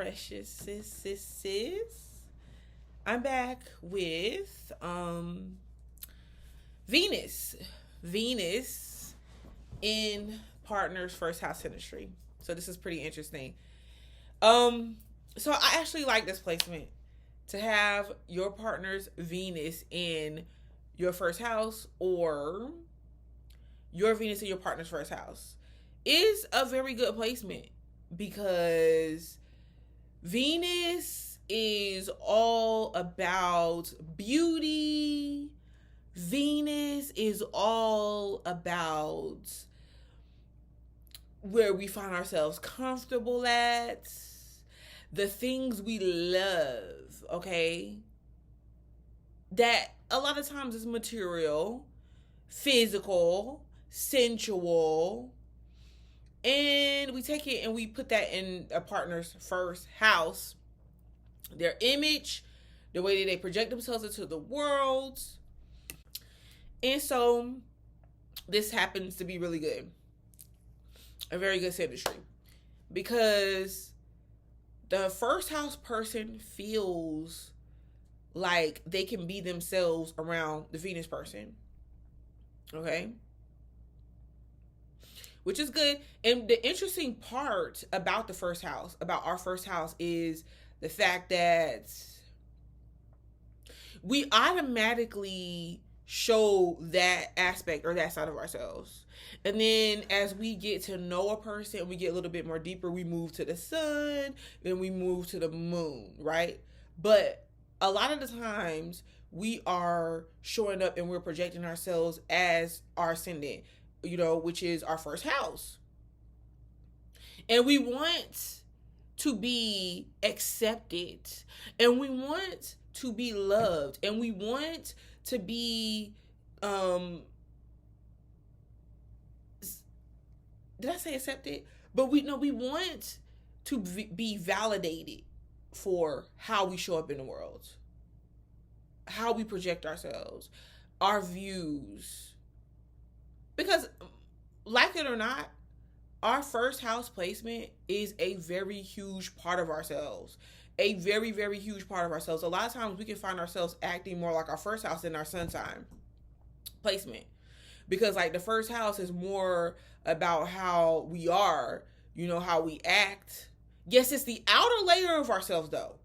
precious sis. I'm back with Venus. Venus in partner's first house synastry. So this is pretty interesting. So I actually like this placement to have your partner's Venus in your first house or your Venus in your partner's first house is a very good placement because Venus is all about beauty. Venus is all about where we find ourselves comfortable at, the things we love, okay? That a lot of times is material, physical, sensual, and we take it and we put that in a partner's first house. Their image, the way that they project themselves into the world. And so this happens to be really good. A very good synastry. Because the first house person feels like they can be themselves around the Venus person. Okay? Which is good. And the interesting part about the first house, about our first house, is the fact that we automatically show that aspect or that side of ourselves. And then as we get to know a person, we get a little bit more deeper, we move to the sun, then we move to the moon, right? But a lot of the times we are showing up and we're projecting ourselves as our ascendant, which is our first house. And we want to be accepted, and we want to be loved, and we want to be did I say accepted? But we want to be validated for how we show up in the world, how we project ourselves, our views. Because like it or not, our first house placement is a very huge part of ourselves. A very, very huge part of ourselves. A lot of times we can find ourselves acting more like our first house than our sun sign placement. Because like the first house is more about how we are, how we act. Yes, it's the outer layer of ourselves though.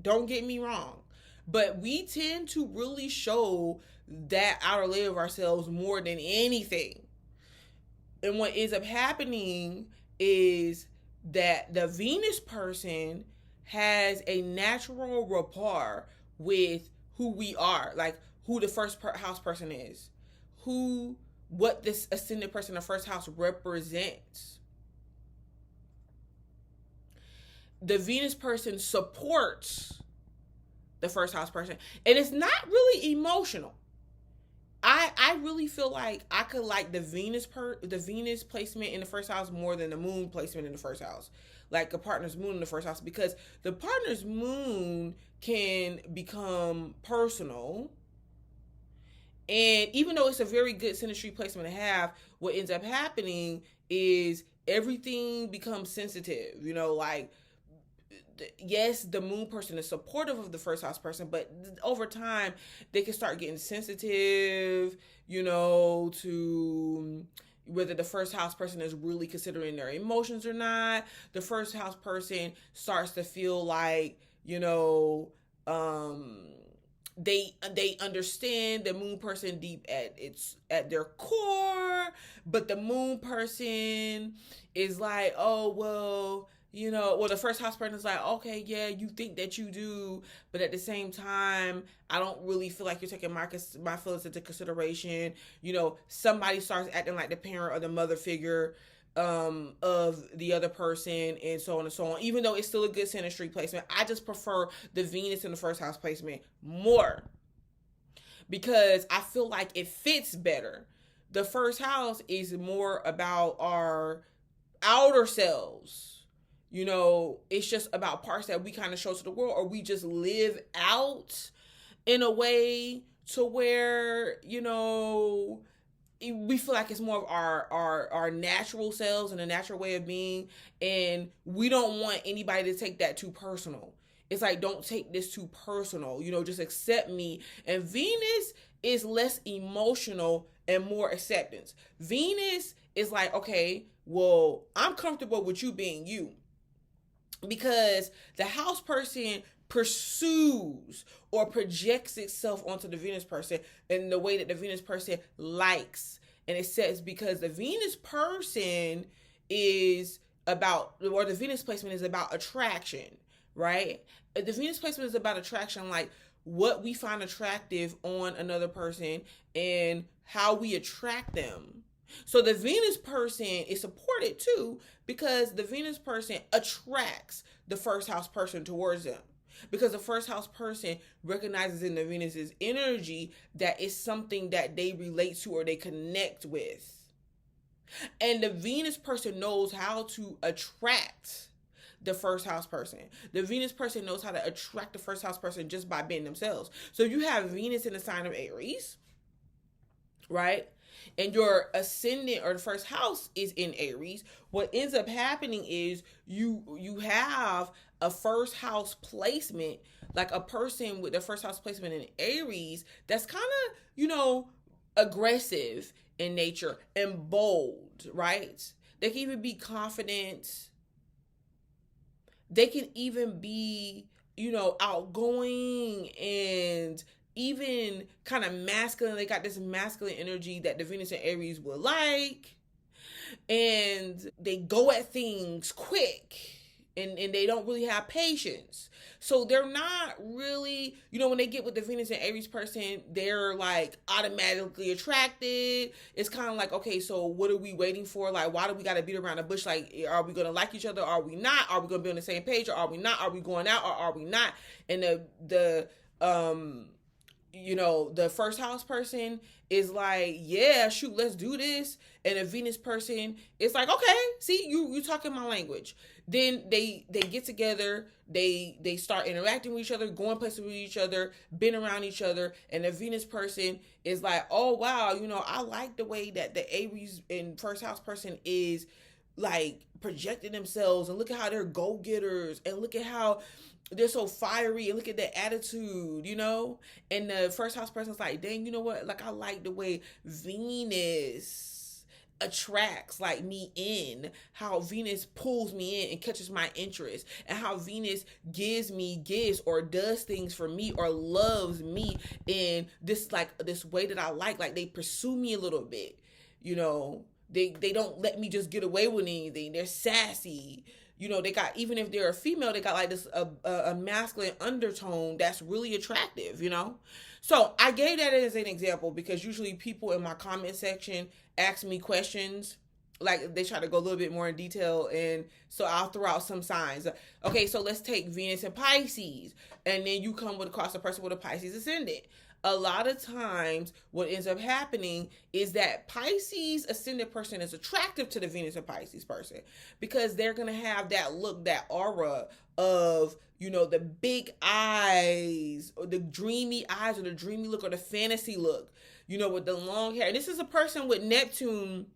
Don't get me wrong. But we tend to really show that outer layer of ourselves more than anything. And what ends up happening is that the Venus person has a natural rapport with who we are, like who the first house person is, what this ascendant person in the first house represents. The Venus person supports the first house person, and it's not really emotional. I really feel like I could like the Venus placement in the first house more than the moon placement in the first house. Like a partner's moon in the first house, because the partner's moon can become personal. And even though it's a very good synastry placement to have, what ends up happening is everything becomes sensitive. Yes, the moon person is supportive of the first house person, but over time they can start getting sensitive, to whether the first house person is really considering their emotions or not. The first house person starts to feel like, they understand the moon person deep at their core, but the moon person is like, oh, well, the first house person is like, okay, yeah, you think that you do, but at the same time, I don't really feel like you're taking my feelings into consideration. Somebody starts acting like the parent or the mother figure of the other person, and so on and so on. Even though it's still a good synastry placement, I just prefer the Venus in the first house placement more because I feel like it fits better. The first house is more about our outer selves. It's just about parts that we kind of show to the world, or we just live out in a way to where, we feel like it's more of our natural selves and a natural way of being, and we don't want anybody to take that too personal. It's like, don't take this too personal, just accept me. And Venus is less emotional and more acceptance. Venus is like, okay, well, I'm comfortable with you being you, because the house person pursues or projects itself onto the Venus person in the way that the Venus person likes and accepts, because the Venus person is about, or the Venus placement is about attraction, right? The Venus placement is about attraction, like what we find attractive on another person and how we attract them. So the Venus person is supported too, because the Venus person attracts the first house person towards them, because the first house person recognizes in the Venus's energy that it's something that they relate to or they connect with. And the Venus person knows how to attract the first house person. The Venus person knows how to attract the first house person just by being themselves. So you have Venus in the sign of Aries, right? And your ascendant or the first house is in Aries. What ends up happening is you have a first house placement, like a person with the first house placement in Aries that's kind of, aggressive in nature and bold, right? They can even be confident. They can even be, outgoing and even kind of masculine. They got this masculine energy that the Venus and Aries would like. And they go at things quick. And they don't really have patience. So they're not really, when they get with the Venus and Aries person, they're like automatically attracted. It's kind of like, okay, so what are we waiting for? Like, why do we got to beat around the bush? Like, are we going to like each other? Are we not? Are we going to be on the same page? Or are we not? Are we going out or are we not? And the first house person is like, yeah, shoot, let's do this. And a Venus person is like, okay, see, you talking my language. Then they get together, they start interacting with each other, going places with each other, being around each other, and the Venus person is like, oh wow, I like the way that the Aries and first house person is like projecting themselves, and look at how they're go-getters, and look at how they're so fiery, and look at their attitude, and the first house person's like, dang, you know what, like I like the way Venus attracts like me in, how Venus pulls me in and catches my interest, and how Venus gives or does things for me or loves me in this way that I like they pursue me a little bit, they don't let me just get away with anything. They're sassy. They got, even if they're a female, they got like this a masculine undertone that's really attractive, So I gave that as an example because usually people in my comment section ask me questions, like they try to go a little bit more in detail, and so I'll throw out some signs. Okay, so let's take Venus and Pisces, and then you come across a person with a Pisces ascendant. A lot of times what ends up happening is that Pisces ascendant person is attractive to the Venus and Pisces person because they're going to have that look, that aura of, the big eyes or the dreamy eyes or the dreamy look or the fantasy look, with the long hair. And this is a person with Neptune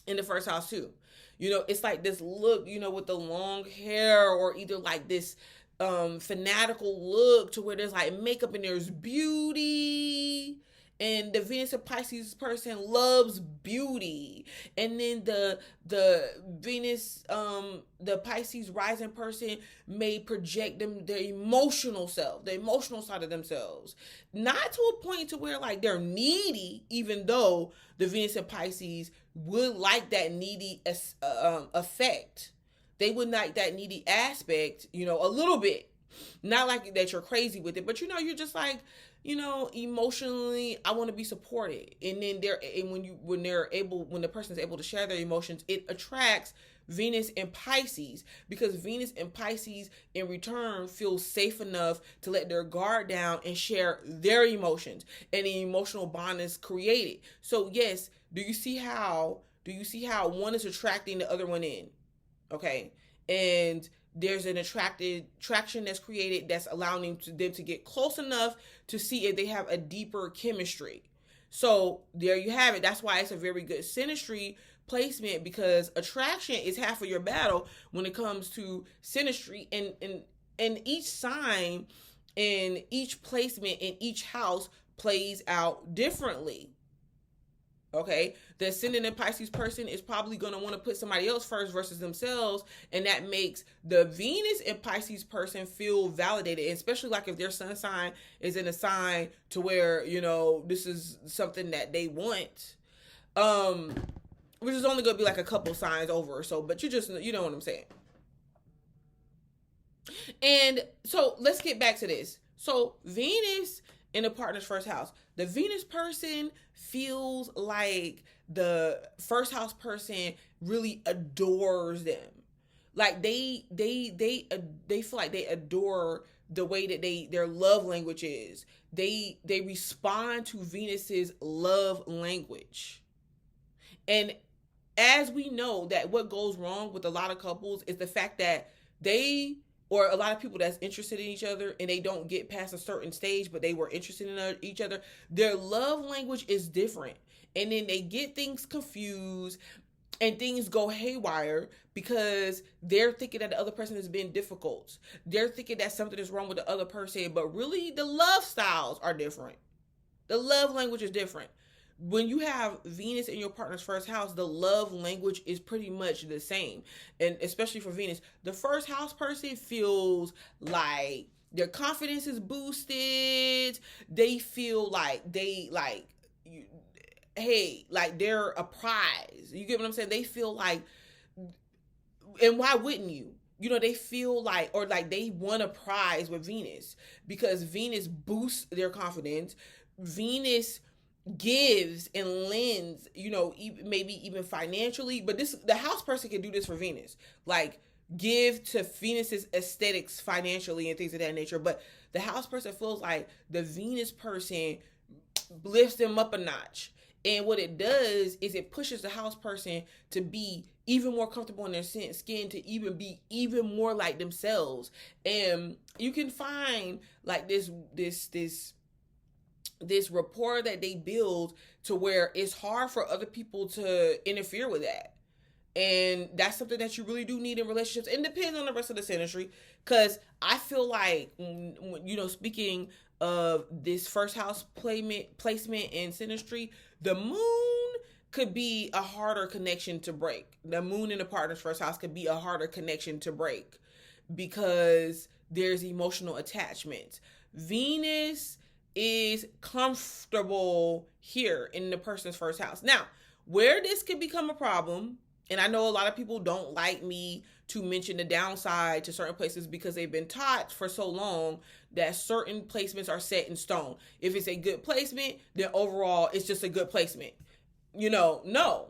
in the first house too. It's like this look, with the long hair, or either like this fanatical look to where there's like makeup and there's beauty, and the Venus and Pisces person loves beauty. And then the Venus the Pisces rising person may project their emotional self, the emotional side of themselves, not to a point to where like they're needy, even though the Venus and Pisces would like that needy effect. They would like that needy aspect, a little bit. Not like that you're crazy with it, but you're just like, emotionally, I want to be supported. And then when the person is able to share their emotions, it attracts Venus and Pisces, because Venus and Pisces in return feel safe enough to let their guard down and share their emotions, and the emotional bond is created. So yes, do you see how one is attracting the other one in? Okay, and there's an attraction that's created that's allowing them to get close enough to see if they have a deeper chemistry. So there you have it. That's why it's a very good synastry placement, because attraction is half of your battle when it comes to synastry, and each sign and each placement in each house plays out differently. Okay, the ascendant in Pisces person is probably going to want to put somebody else first versus themselves, and that makes the Venus in Pisces person feel validated, and especially like if their sun sign is in a sign to where, you know, this is something that they want, which is only going to be like a couple signs over or so, but you know what I'm saying. And so let's get back to this. So Venus in a partner's first house, the Venus person feels like the first house person really adores them. Like they feel like they adore the way that their love language is. They respond to Venus's love language. And as we know, that what goes wrong with a lot of couples is the fact that or a lot of people that's interested in each other and they don't get past a certain stage, but they were interested in each other, their love language is different. And then they get things confused and things go haywire because they're thinking that the other person has been difficult. They're thinking that something is wrong with the other person, but really the love styles are different. The love language is different. When you have Venus in your partner's first house, the love language is pretty much the same. And especially for Venus, the first house person feels like their confidence is boosted. They feel like hey, like they're a prize. You get what I'm saying? They feel like, and why wouldn't you? You know, they feel like, or like they won a prize with Venus because Venus boosts their confidence. Venus gives and lends, you know, maybe even financially, but the house person can do this for Venus, like give to Venus's aesthetics financially and things of that nature. But the house person feels like the Venus person lifts them up a notch, and what it does is it pushes the house person to be even more comfortable in their skin, to even be even more like themselves. And you can find like this rapport that they build to where it's hard for other people to interfere with that. And that's something that you really do need in relationships. And depends on the rest of the synastry, because I feel like, you know, speaking of this first house placement in synastry, the moon could be a harder connection to break. The moon in the partner's first house could be a harder connection to break because there's emotional attachment. Venus is comfortable here in the person's first house. Now, where this could become a problem, and I know a lot of people don't like me to mention the downside to certain places because they've been taught for so long that certain placements are set in stone. If it's a good placement, then overall it's just a good placement. You know, no.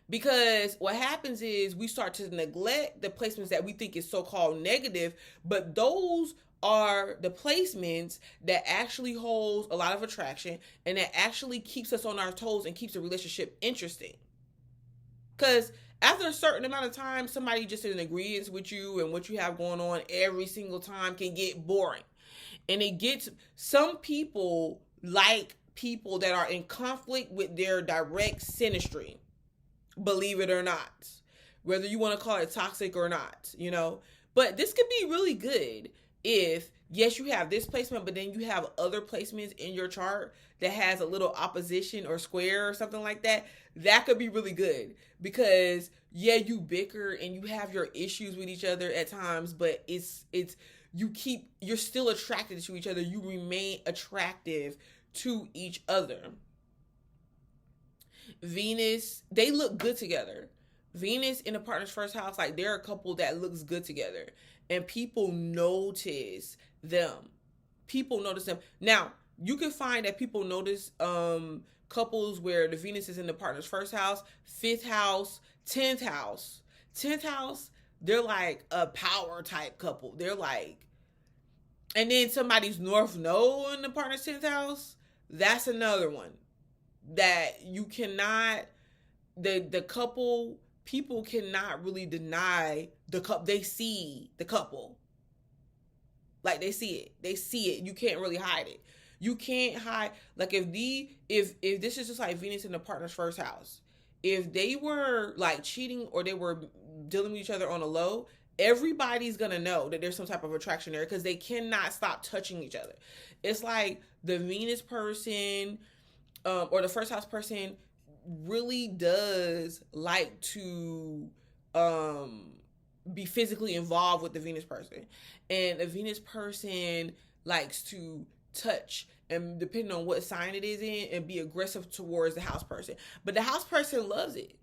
Because what happens is we start to neglect the placements that we think is so-called negative, but those are the placements that actually holds a lot of attraction and that actually keeps us on our toes and keeps the relationship interesting. Because after a certain amount of time, somebody just in agreement with you and what you have going on every single time can get boring. And some people like people that are in conflict with their direct synastry, believe it or not, whether you want to call it toxic or not, you know. But this could be really good if, yes, you have this placement, but then you have other placements in your chart that has a little opposition or square or something like that. That could be really good because, yeah, you bicker and you have your issues with each other at times, but you're still attracted to each other. You remain attractive to each other. Venus, they look good together. Venus in a partner's first house, like they're a couple that looks good together. And people notice them. Now, you can find that people notice couples where the Venus is in the partner's first house, 5th house, 10th house. 10th house, they're like a power type couple. They're like, and then somebody's North Node in the partner's 10th house, that's another one that you cannot, the couple, people cannot really deny the couple. They see the couple. Like they see it. You can't really hide it. You can't hide. Like if this is just like Venus in the partner's first house, if they were like cheating or they were dealing with each other on a low, everybody's gonna know that there's some type of attraction there because they cannot stop touching each other. It's like the Venus person or the first house person really does like to be physically involved with the Venus person, and the Venus person likes to touch and depending on what sign it is in and be aggressive towards the house person. But the house person loves it.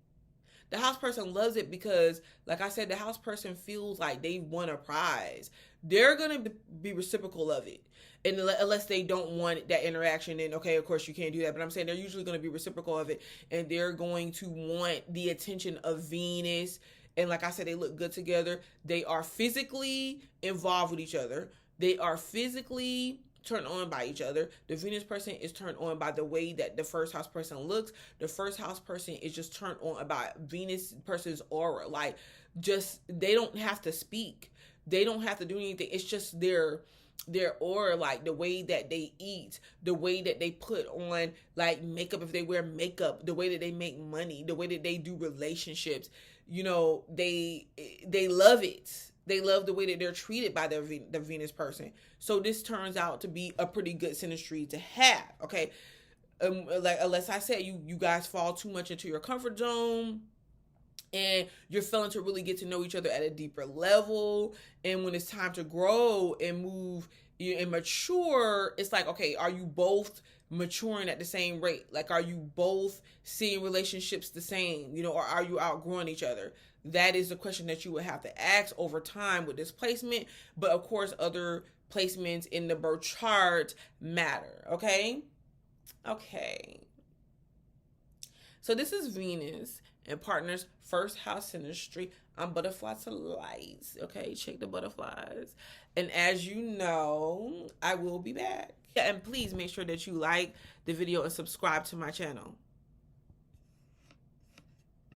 The house person loves it because, like I said, the house person feels like they won a prize. They're going to be reciprocal of it. And unless they don't want that interaction, then okay, of course you can't do that. But I'm saying they're usually going to be reciprocal of it. And they're going to want the attention of Venus. And like I said, they look good together. They are physically involved with each other. They are physically turned on by each other. The Venus person is turned on by the way that the first house person looks. The first house person is just turned on about Venus person's aura. Like, just, they don't have to speak. They don't have to do anything. It's just their aura, like the way that they eat, the way that they put on like makeup if they wear makeup, the way that they make money, the way that they do relationships. You know, they love it. They love the way that they're treated by the Venus person. So this turns out to be a pretty good synastry to have, okay? Like, unless I said you guys fall too much into your comfort zone and you're failing to really get to know each other at a deeper level. And when it's time to grow and move and mature, it's like, okay, are you both maturing at the same rate? Like, are you both seeing relationships the same, you know, or are you outgrowing each other? That is the question that you would have to ask over time with this placement. But of course, other placements in the birth chart matter. Okay. So this is Venus and partners first house synastry. I'm butterfly to lights. Okay. Check the butterflies. And as you know, I will be back. And please make sure that you like the video and subscribe to my channel.